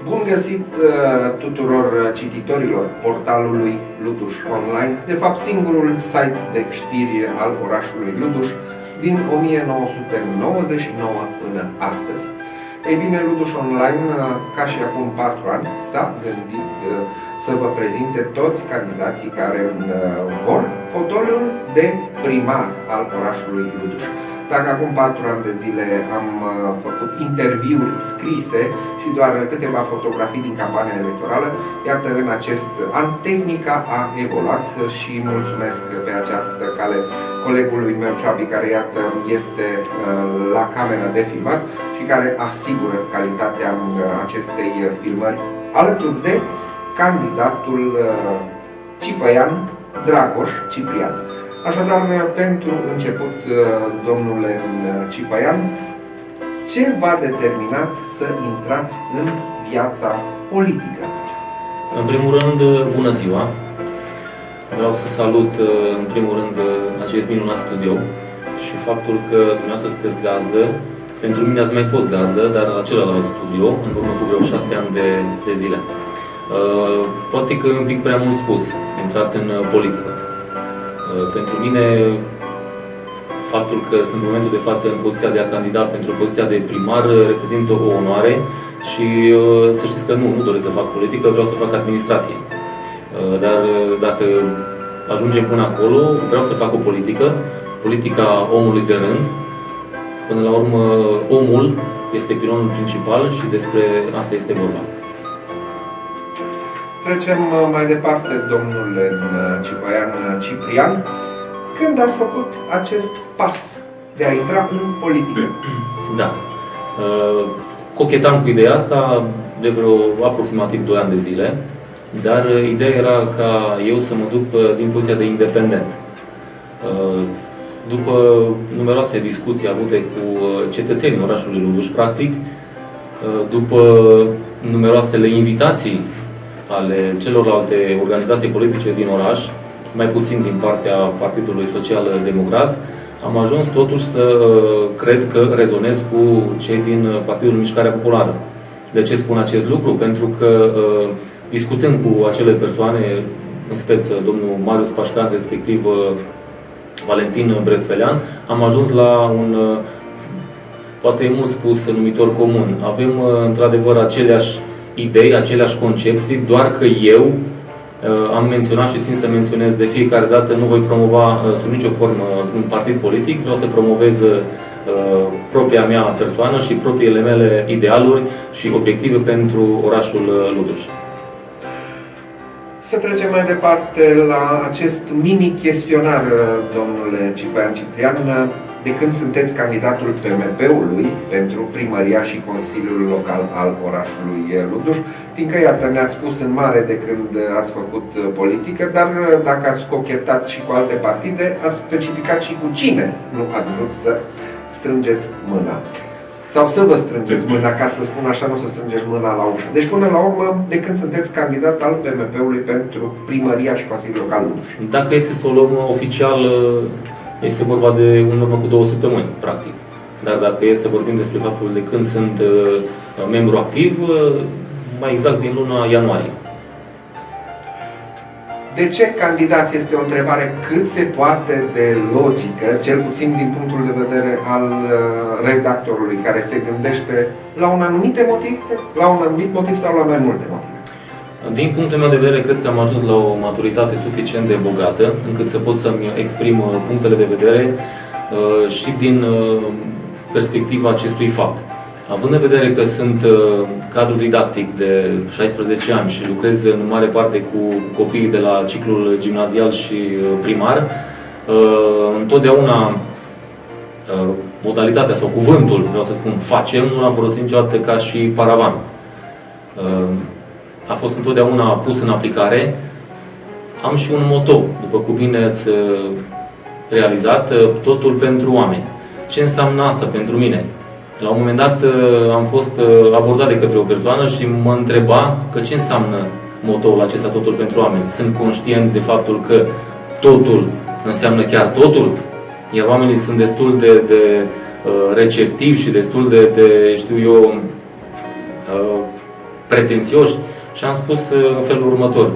Bun găsit tuturor cititorilor portalului Luduș Online, de fapt singurul site de știri al orașului Luduș din 1999 până astăzi. Ei bine, Luduș Online, ca și acum 4 ani, s-a gândit să vă prezinte toți candidații care vor fotoliul de primar al orașului Luduș. Dacă acum 4 ani de zile am făcut interviuri scrise și doar câteva fotografii din campania electorală, iată, în acest an tehnica a evoluat și mulțumesc pe această cale colegului meu Ceabi, care iată este la camera de filmat și care asigură calitatea acestei filmări alături de candidatul Cipăian Dragoș Ciprian. Așadar, pentru început, domnule Cipăian, ce v-a determinat să intrați în viața politică? În primul rând, bună ziua! Vreau să salut, în primul rând, acest minunat studio și faptul că dumneavoastră sunteți gazdă. Pentru mine ați mai fost gazdă, dar la celălalt studio, în urmă cu vreo 6 ani de zile. Poate că e un pic prea mult spus, intrat în politică. Pentru mine, faptul că sunt în momentul de față în poziția de a candida pentru poziția de primar reprezintă o onoare și să știți că nu doresc să fac politică, vreau să fac administrație. Dar dacă ajungem până acolo, vreau să fac o politică, politica omului de rând. Până la urmă, omul este pilonul principal și despre asta este vorba. Trecem mai departe, domnule Cipăian Ciprian. Când ați făcut acest pas de a intra în politică? Da. Cochetam cu ideea asta de vreo aproximativ 2 ani de zile, dar ideea era ca eu să mă duc din poziția de independent. După numeroase discuții avute cu cetățenii orașului Luduș, practic, după numeroasele invitații ale celorlalte organizații politice din oraș, mai puțin din partea Partidului Social Democrat, am ajuns totuși să cred că rezonez cu cei din Partidul Mișcarea Populară. De ce spun acest lucru? Pentru că discutând cu acele persoane, în speță domnul Marius Pașcan, respectiv Valentin Bretfelean, am ajuns la un, poate e mult spus, numitor comun. Avem într-adevăr aceleași idei, aceleași concepții, doar că eu am menționat și țin să menționez de fiecare dată, nu voi promova sub nicio formă un partid politic, vreau să promovez propria mea persoană și propriile mele idealuri și obiective pentru orașul Luduș. Să trecem mai departe la acest mini-chestionar, domnule Cipăian Ciprian. De când sunteți candidatul PMP-ului pentru primăria și Consiliul Local al orașului Luduș, fiindcă, iată, ne-ați spus în mare de când ați făcut politică, dar dacă ați cochetat și cu alte partide, ați specificat și cu cine nu ați vrut să strângeți mâna. Sau să vă strângeți mâna, ca să spun așa, nu să strângeți mâna la ușă. Deci, până la urmă, de când sunteți candidat al PMP-ului pentru primăria și Consiliul Local Luduș? Dacă este să o luăm oficial, este vorba de în urmă cu 2 săptămâni, practic. Dar dacă e să vorbim despre faptul de când sunt membru activ, mai exact din luna ianuarie. De ce candidați este o întrebare cât se poate de logică, cel puțin din punctul de vedere al redactorului, care se gândește la un anumit motiv sau la mai multe motive? Din punctul meu de vedere, cred că am ajuns la o maturitate suficient de bogată, încât să pot să-mi exprim punctele de vedere și din perspectiva acestui fapt. Având în vedere că sunt cadru didactic de 16 ani și lucrez în mare parte cu copiii de la ciclul gimnazial și primar, întotdeauna modalitatea sau cuvântul, vreau să spun, facem, nu l-am folosit niciodată ca și paravan. A fost întotdeauna pus în aplicare. Am și un moto, după cum bine ați realizat, totul pentru oameni. Ce înseamnă asta pentru mine? La un moment dat am fost abordat de către o persoană și mă întreba că ce înseamnă motoul acesta, totul pentru oameni. Sunt conștient de faptul că totul înseamnă chiar totul, iar oamenii sunt destul de receptivi și destul de știu eu, pretențioși și am spus în felul următor.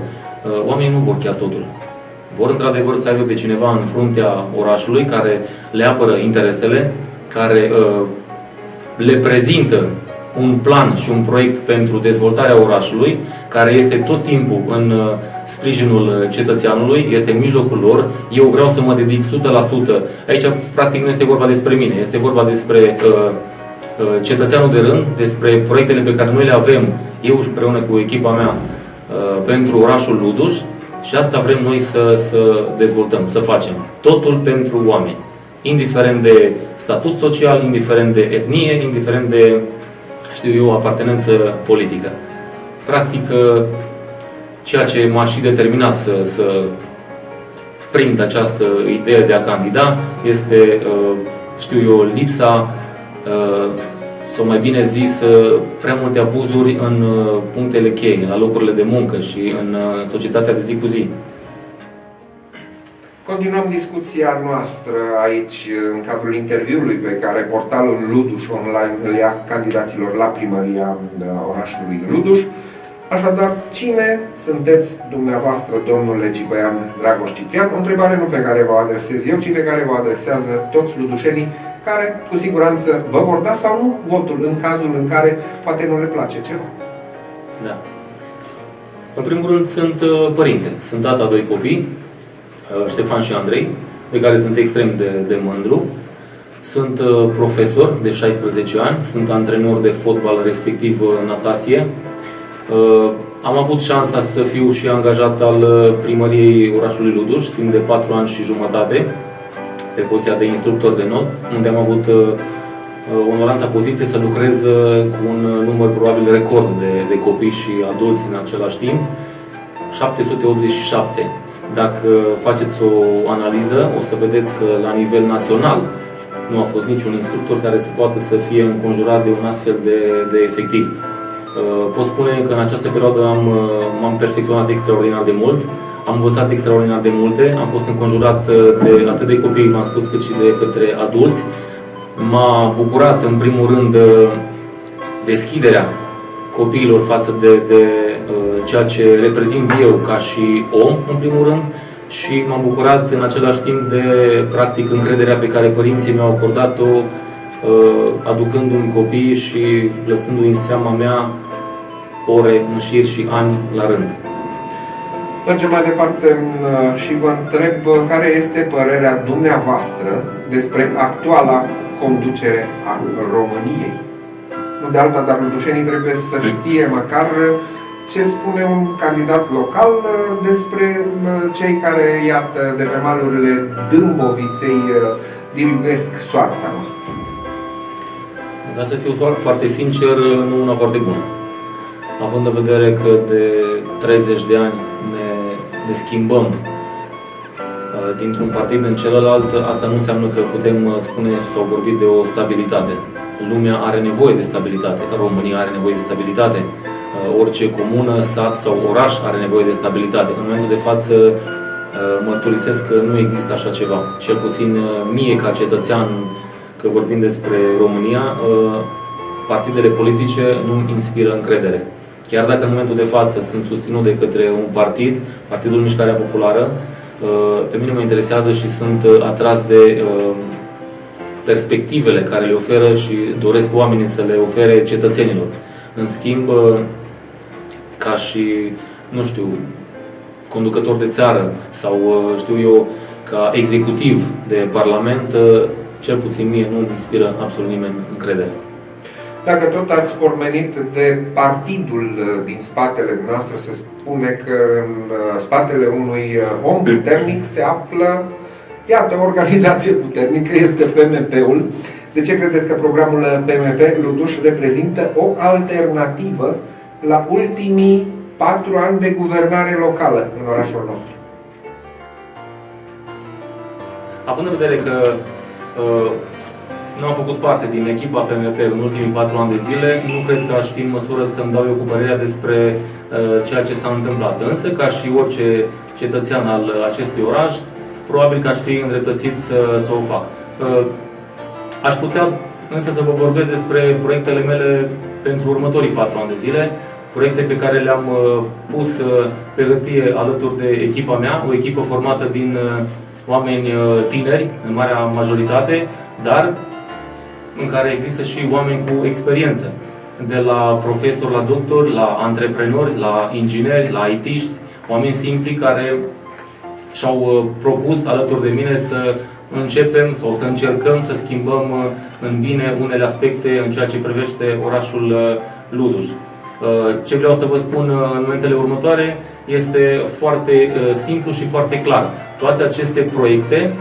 Oamenii nu vor chiar totul. Vor într-adevăr să aibă pe cineva în fruntea orașului care le apără interesele, care le prezintă un plan și un proiect pentru dezvoltarea orașului, care este tot timpul în sprijinul cetățeanului, este în mijlocul lor. Eu vreau să mă dedic 100%. Aici, practic, nu este vorba despre mine, este vorba despre cetățeanul de rând, despre proiectele pe care noi le avem, eu împreună cu echipa mea, pentru orașul Luduș, și asta vrem noi să dezvoltăm, să facem. Totul pentru oameni. Indiferent de statut social, indiferent de etnie, indiferent de, știu eu, apartenență politică. Practic, ceea ce m-a și determinat să prind această idee de a candida este, știu eu, lipsa, sau mai bine zis, prea multe abuzuri în punctele cheie, la locurile de muncă și în societatea de zi cu zi. Continuăm discuția noastră aici, în cadrul interviului pe care portalul Luduș Online îl ia candidaților la primăria orașului Luduș. Așadar, cine sunteți dumneavoastră, domnule Cipăian Dragoș Ciprian? O întrebare nu pe care vă adresez eu, ci pe care vă adresează toți ludușenii, care cu siguranță vă vor da sau nu votul în cazul în care poate nu le place ceva. Da. În primul rând sunt părinte. Sunt tata a 2 copii, Ștefan și Andrei, de care sunt extrem de mândru. Sunt profesor de 16 ani, sunt antrenor de fotbal, respectiv natație. Am avut șansa să fiu și angajat al primăriei orașului Luduș timp de 4 ani și jumătate pe poziția de instructor de not, unde am avut onoranta poziție să lucrez cu un număr probabil record de copii și adulți în același timp, 787. Dacă faceți o analiză, o să vedeți că la nivel național nu a fost niciun instructor care să poată să fie înconjurat de un astfel de efectiv. Pot spune că în această perioadă m-am perfecționat extraordinar de mult, am învățat extraordinar de multe, am fost înconjurat de atât de copii, v-am spus, cât și de către adulți. M-a bucurat, în primul rând, deschiderea copiilor față de ceea ce reprezint eu ca și om, în primul rând, și m-am bucurat în același timp de, practic, încrederea pe care părinții mi-au acordat-o, aducându-mi copii și lăsându-i în seama mea ore în șir și ani la rând. Mergem mai departe și vă întreb care este părerea dumneavoastră despre actuala conducere a României. Nu de alta, dar ludușenii trebuie să știe măcar ce spune un candidat local despre cei care, iată, de pe malurile Dâmboviței dirivesc soarta noastră. Ca să fiu foarte sincer, nu una foarte bună. Având în vedere că de 30 de ani ne schimbăm dintr-un partid în celălalt, asta nu înseamnă că putem spune sau vorbi de o stabilitate. Lumea are nevoie de stabilitate, România are nevoie de stabilitate, orice comună, sat sau oraș are nevoie de stabilitate. În momentul de față mărturisesc că nu există așa ceva. Cel puțin mie ca cetățean, că vorbim despre România, partidele politice nu-mi inspiră încredere. Chiar dacă în momentul de față sunt susținut de către un partid, Partidul Mișcarea Populară, pe mine mă interesează și sunt atras de perspectivele care le oferă și doresc oamenii să le ofere cetățenilor. În schimb, ca și, nu știu, conducător de țară sau, știu eu, ca executiv de parlament, cel puțin mie nu inspiră absolut nimeni încredere. Dacă tot ați pormenit de partidul din spatele noastre, se spune că în spatele unui om puternic se află, iată, o organizație puternică, este PMP-ul. De ce credeți că programul PMP Luduș reprezintă o alternativă la ultimii 4 ani de guvernare locală în orașul nostru? Având în vedere că nu am făcut parte din echipa PMP în ultimii 4 ani de zile, nu cred că aș fi în măsură să-mi dau eu cu părerea despre ceea ce s-a întâmplat. Însă, ca și orice cetățean al acestui oraș, probabil că aș fi îndreptățit să o fac. Aș putea însă să vă vorbesc despre proiectele mele pentru următorii 4 ani de zile, proiecte pe care le-am pus pe hârtie alături de echipa mea, o echipă formată din oameni tineri, în marea majoritate, dar în care există și oameni cu experiență, de la profesori la doctori, la antreprenori, la ingineri, la IT-ști, oameni simpli care și-au propus alături de mine să începem sau să încercăm să schimbăm în bine unele aspecte în ceea ce privește orașul Luduș. Ce vreau să vă spun în momentele următoare este foarte simplu și foarte clar. Toate aceste proiecte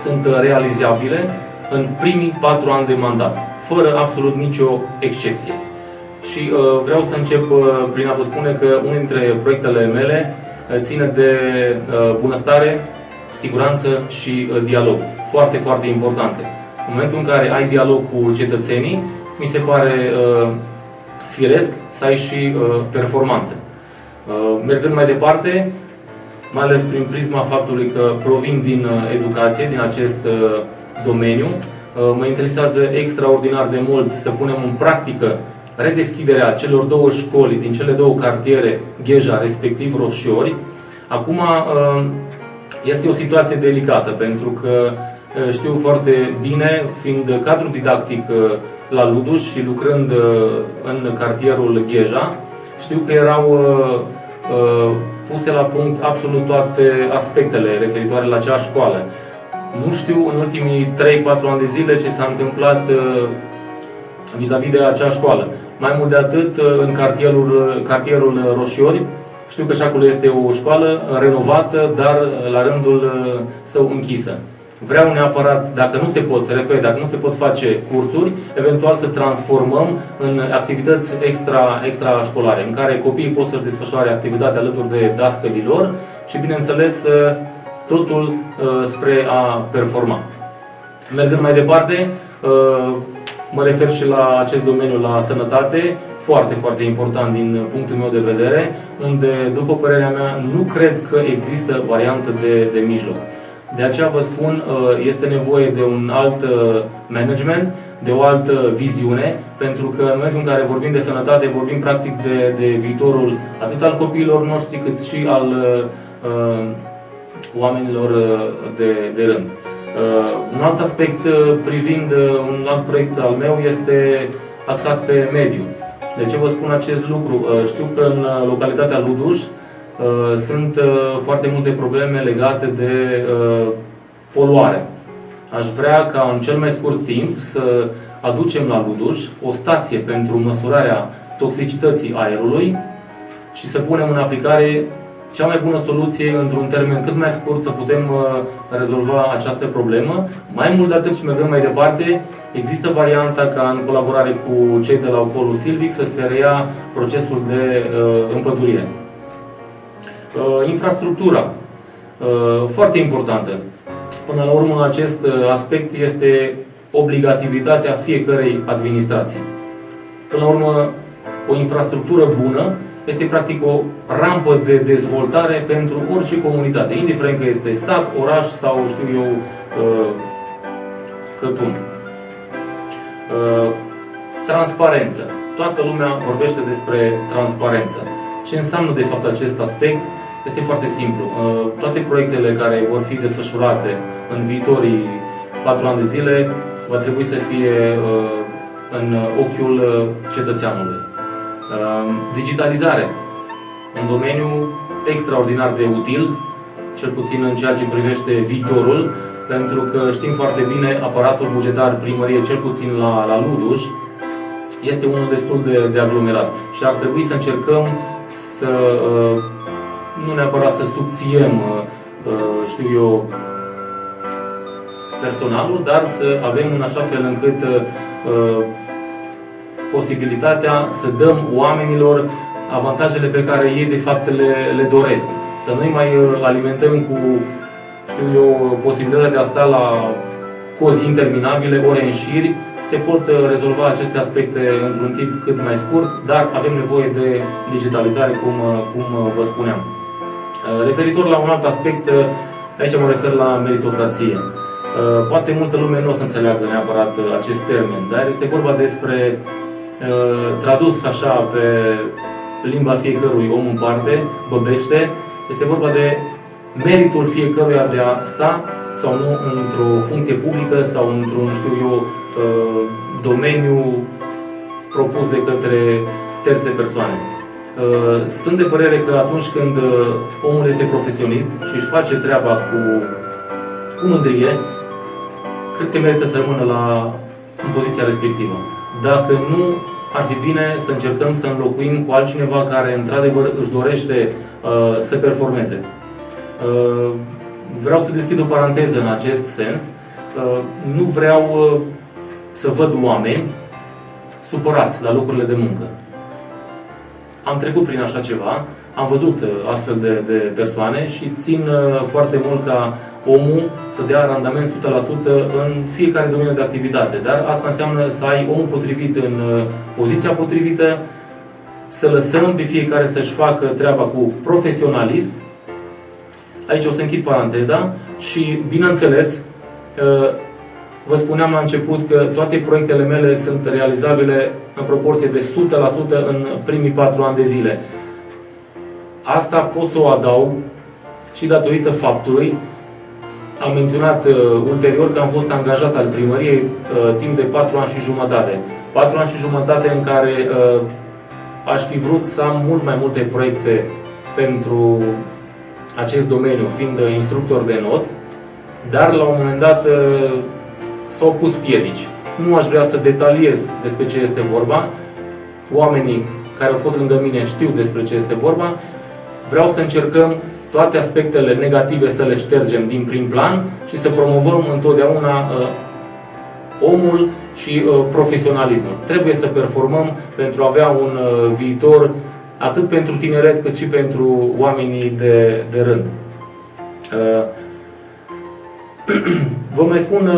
sunt realizabile în primii 4 ani de mandat, fără absolut nicio excepție. Și vreau să încep prin a vă spune că unul dintre proiectele mele ține de bunăstare, siguranță și dialog. Foarte, foarte importante. În momentul în care ai dialog cu cetățenii, mi se pare firesc să ai și performanță. Mergând mai departe, mai ales prin prisma faptului că provin din educație, din acest domeniu, mă interesează extraordinar de mult să punem în practică redeschiderea celor 2 școli din cele 2 cartiere, Gheja, respectiv Roșiori. Acum este o situație delicată, pentru că știu foarte bine, fiind cadru didactic la Luduș și lucrând în cartierul Gheja, știu că erau puse la punct absolut toate aspectele referitoare la acea școală. Nu știu în ultimii 3-4 ani de zile ce s-a întâmplat vis-a-vis de acea școală. Mai mult de atât, în cartierul Roșiori, știu că și acolo este o școală renovată, dar la rândul său închisă. Vreau neapărat, dacă nu se pot, repet, dacă nu se pot face cursuri, eventual să transformăm în activități extrașcolare, în care copiii pot să-și desfășoare activitatea alături de dascălii lor și, bineînțeles, totul spre a performa. Mergând mai departe, mă refer și la acest domeniu, la sănătate, foarte, foarte important din punctul meu de vedere, unde, după părerea mea, nu cred că există variantă de mijloc. De aceea vă spun, este nevoie de un alt management, de o altă viziune, pentru că în momentul în care vorbim de sănătate, vorbim practic de viitorul atât al copiilor noștri, cât și al oamenilor de rând. Un alt aspect privind un alt proiect al meu este axat pe mediu. De ce vă spun acest lucru? Știu că în localitatea Luduș sunt foarte multe probleme legate de poluare. Aș vrea ca în cel mai scurt timp să aducem la Luduș o stație pentru măsurarea toxicității aerului și să punem în aplicare cea mai bună soluție într-un termen cât mai scurt să putem rezolva această problemă. Mai mult de atât și mergând mai departe, există varianta ca în colaborare cu cei de la Opolul Silvic să se reia procesul de împădurire. Infrastructura, foarte importantă. Până la urmă, acest aspect este obligativitatea fiecărei administrații. Până la urmă, o infrastructură bună este practic o rampă de dezvoltare pentru orice comunitate, indiferent că este sat, oraș sau, știu eu, cătun. Transparență. Toată lumea vorbește despre transparență. Ce înseamnă de fapt acest aspect? Este foarte simplu. Toate proiectele care vor fi desfășurate în viitorii 4 ani de zile va trebui să fie în ochiul cetățeanului. Digitalizare. Un domeniu extraordinar de util, cel puțin în ceea ce privește viitorul, pentru că știm foarte bine, aparatul bugetar primărie, cel puțin la Luduș, este unul destul de aglomerat și ar trebui să încercăm să nu neapărat să subțiem, știu eu, personalul, dar să avem în așa fel încât posibilitatea să dăm oamenilor avantajele pe care ei de fapt le doresc. Să nu-i mai alimentăm cu, știu eu, posibilitatea de a sta la cozi interminabile, ore în șir. Se pot rezolva aceste aspecte într-un timp cât mai scurt, dar avem nevoie de digitalizare, cum vă spuneam. Referitor la un alt aspect, aici mă refer la meritocrație. Poate multă lume nu o să înțeleagă neapărat acest termen, dar este vorba despre, tradus așa pe limba fiecărui om în parte, băbește. Este vorba de meritul fiecăruia de a sta sau nu într-o funcție publică sau într-un, știu eu, domeniu propus de către terțe persoane. Sunt de părere că atunci când omul este profesionist și își face treaba cu mândrie, cred că merită să rămână în poziția respectivă. Dacă nu, ar fi bine să încercăm să înlocuim cu altcineva care într-adevăr își dorește să performeze. Vreau să deschid o paranteză în acest sens. Nu vreau să văd oameni supărați la locurile de muncă. Am trecut prin așa ceva, am văzut astfel de persoane și țin foarte mult ca omul să dea randament 100% în fiecare domeniu de activitate. Dar asta înseamnă să ai omul potrivit în poziția potrivită, să lăsăm pe fiecare să-și facă treaba cu profesionalism. Aici o să închid paranteza și, bineînțeles, vă spuneam la început că toate proiectele mele sunt realizabile în proporție de 100% în primii 4 ani de zile. Asta pot să o adaug și datorită faptului, am menționat ulterior că am fost angajat al primăriei timp de 4 ani și jumătate. 4 ani și jumătate în care aș fi vrut să am mult mai multe proiecte pentru acest domeniu, fiind instructor de not, dar la un moment dat s-au pus piedici. Nu aș vrea să detaliez despre ce este vorba. Oamenii care au fost lângă mine știu despre ce este vorba. Vreau să încercăm toate aspectele negative să le ștergem din prim plan și să promovăm întotdeauna omul și profesionalismul. Trebuie să performăm pentru a avea un viitor atât pentru tineret cât și pentru oamenii de rând. Vă mai spun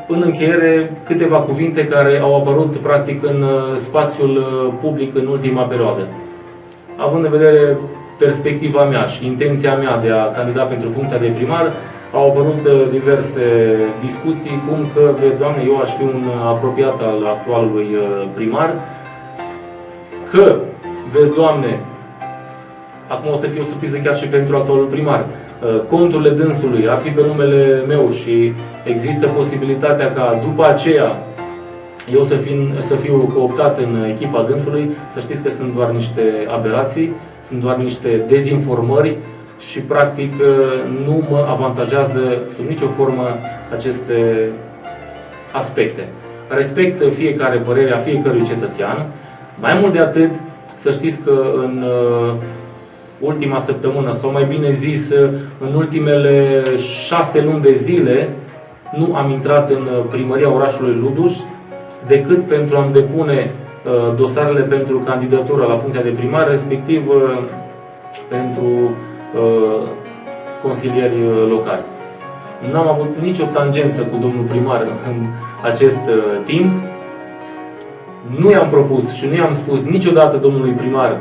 în încheiere câteva cuvinte care au apărut practic în spațiul public în ultima perioadă. Având în vedere perspectiva mea și intenția mea de a candida pentru funcția de primar, au apărut diverse discuții, cum că, vezi, Doamne, eu aș fi un apropiat al actualului primar, că, vezi, Doamne, acum o să fie o surpriză chiar și pentru actualul primar, conturile dânsului ar fi pe numele meu și există posibilitatea ca după aceea eu să fiu cooptat în echipa dânsului. Să știți că sunt doar niște aberații, sunt doar niște dezinformări și practic nu mă avantajează sub nicio formă aceste aspecte. Respect fiecare părere a fiecărui cetățean. Mai mult de atât, să știți că în ultima săptămână, sau mai bine zis, în ultimele 6 luni de zile, nu am intrat în primăria orașului Luduș decât pentru a-mi depune dosarele pentru candidatură la funcția de primar, respectiv pentru consilieri locali. Nu am avut nicio tangență cu domnul primar în acest timp. Nu i-am propus și nu i-am spus niciodată domnului primar: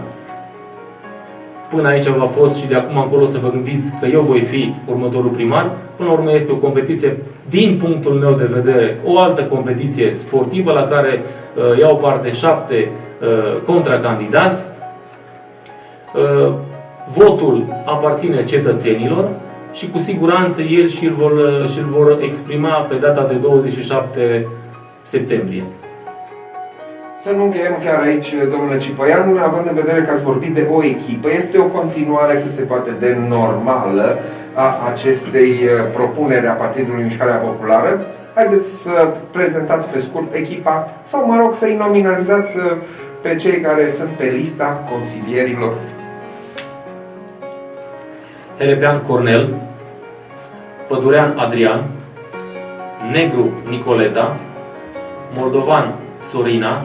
până aici v-a fost și de acum încolo să vă gândiți că eu voi fi următorul primar. Până la urmă este o competiție, din punctul meu de vedere, o altă competiție sportivă la care iau parte 7 contracandidați. Votul aparține cetățenilor și cu siguranță ei și-l vor exprima pe data de 27 septembrie. Să nu încheiem chiar aici, domnule Cipoian, având în vedere că ați vorbit de o echipă, este o continuare cât se poate de normală a acestei propuneri a Partidului Mișcarea Populară. Haideți să prezentați pe scurt echipa sau, mă rog, să-i nominalizați pe cei care sunt pe lista consilierilor. Herepean Cornel, Pădurean Adrian, Negru Nicoleta, Moldovan Sorina,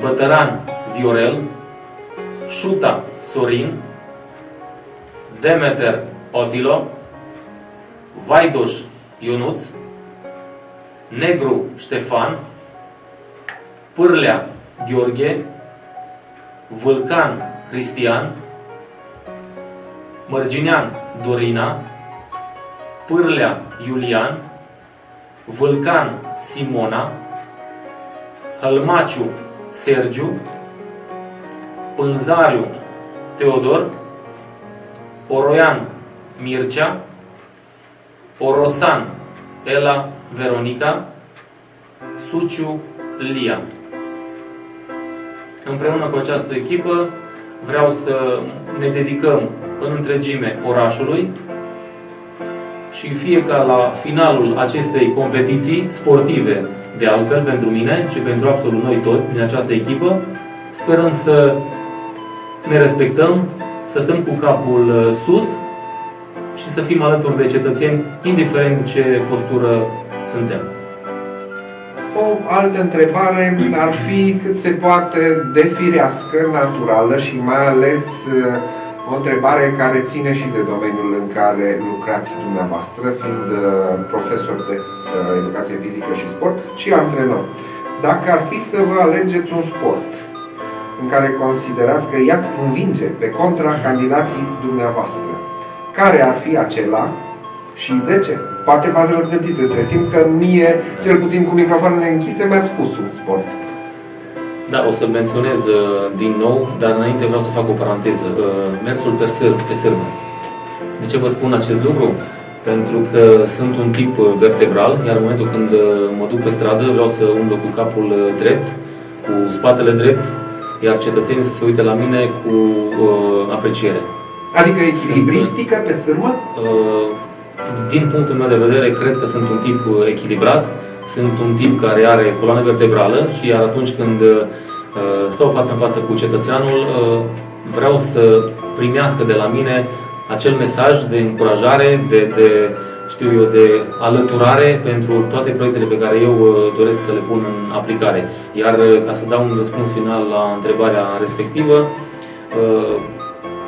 Bătăran Viorel, Șuta Sorin, Demeter Otilo, Vaidoș Ionuț, Negru Ștefan, Pârlea Gheorghe, Vâlcan Cristian, Mărginean Dorina, Pârlea Iulian, Vâlcan Simona, Hălmaciu Sergiu, Pânzariu Teodor, Oroian Mircea, Orosan Ela Veronica, Suciu Lia. Împreună cu această echipă vreau să ne dedicăm în întregime orașului și fie ca la finalul acestei competiții sportive, de altfel pentru mine și pentru absolut noi toți din această echipă, sperăm să ne respectăm, să stăm cu capul sus și să fim alături de cetățeni, indiferent ce postură suntem. O altă întrebare ar fi cât se poate de firească, naturală și mai ales o întrebare care ține și de domeniul în care lucrați dumneavoastră, fiind profesor de educație fizică și sport și antrenor. Dacă ar fi să vă alegeți un sport în care considerați că i-ați învinge pe contra candidații dumneavoastră, care ar fi acela și de ce? Poate v-ați răzvătit între timp, că mie, cel puțin cu microfoanele închise, mi-ați spus un sport. Da, o să-l menționez din nou, dar înainte vreau să fac o paranteză. Mersul pe sârmă. De ce vă spun acest lucru? Pentru că sunt un tip vertebral, iar în momentul când mă duc pe stradă, vreau să umblu cu capul drept, cu spatele drept, iar cetățenii să se uite la mine cu apreciere. Adică echilibristică pe sârmă? Din punctul meu de vedere, cred că sunt un tip echilibrat, sunt un tip care are coloană vertebrală și iar atunci când stau față în față cu cetățeanul, vreau să primească de la mine acel mesaj de încurajare, de alăturare pentru toate proiectele pe care eu doresc să le pun în aplicare. Iar ca să dau un răspuns final la întrebarea respectivă,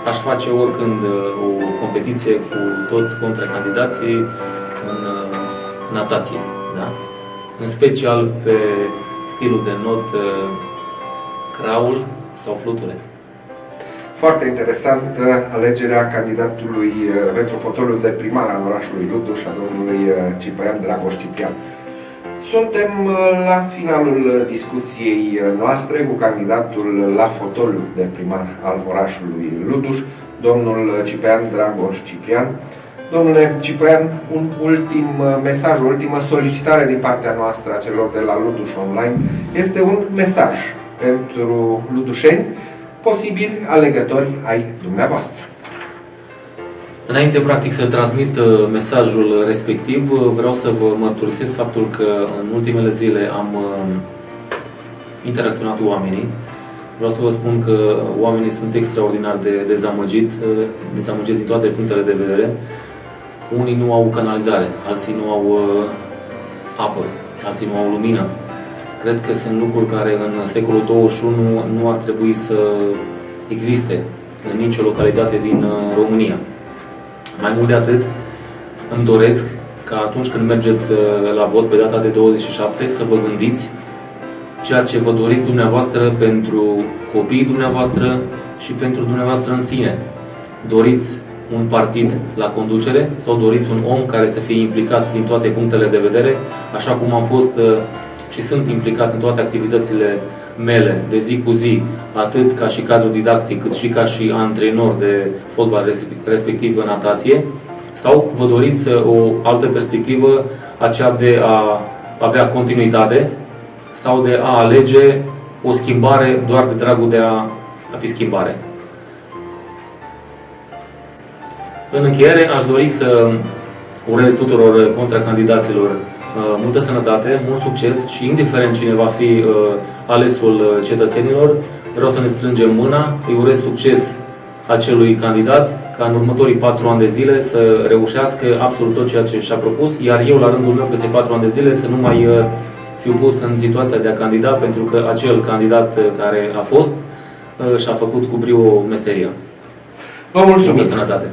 aș face oricând o competiție cu toți contracandidații în natație, da? În special pe stilul de not crawl sau flutule. Foarte interesant alegerea candidatului pentru fotoliul de primar al orașului Luduș, a domnului Ciprian Dragoș Ciprian. Suntem la finalul discuției noastre cu candidatul la fotoliul de primar al orașului Luduș, domnul Ciprian Dragoș Ciprian. Domnule Ciprian, un ultim mesaj, o ultimă solicitare din partea noastră a celor de la Luduș Online este un mesaj pentru ludușeni, posibili alegători ai dumneavoastră. Înainte, practic, să transmit mesajul respectiv, vreau să vă mărturisesc faptul că în ultimele zile am interacționat cu oamenii. Vreau să vă spun că oamenii sunt extraordinar de dezamăgiți din toate punctele de vedere. Unii nu au canalizare, alții nu au apă, alții nu au lumină. Cred că sunt lucruri care în secolul 21 nu ar trebui să existe în nicio localitate din România. Mai mult de atât, îmi doresc ca atunci când mergeți la vot pe data de 27 să vă gândiți ceea ce vă doriți dumneavoastră pentru copiii dumneavoastră și pentru dumneavoastră în sine. Doriți un partid la conducere sau doriți un om care să fie implicat din toate punctele de vedere, așa cum am fost și sunt implicat în toate activitățile mele de zi cu zi, atât ca și cadru didactic, cât și ca și antrenor de fotbal, respectiv în natație, sau vă doriți o altă perspectivă, aceea de a avea continuitate sau de a alege o schimbare doar de dragul de a fi schimbare. În încheiere, aș dori să urez tuturor contracandidaților multă sănătate, mult succes și indiferent cine va fi alesul cetățenilor, vreau să ne strângem mâna, îi urez succes acelui candidat ca în următorii 4 ani de zile să reușească absolut tot ceea ce și-a propus, iar eu la rândul meu peste 4 ani de zile să nu mai fiu pus în situația de a candida, pentru că acel candidat care a fost și-a făcut cu brio meseria. Vă mulțumim! Multă sănătate!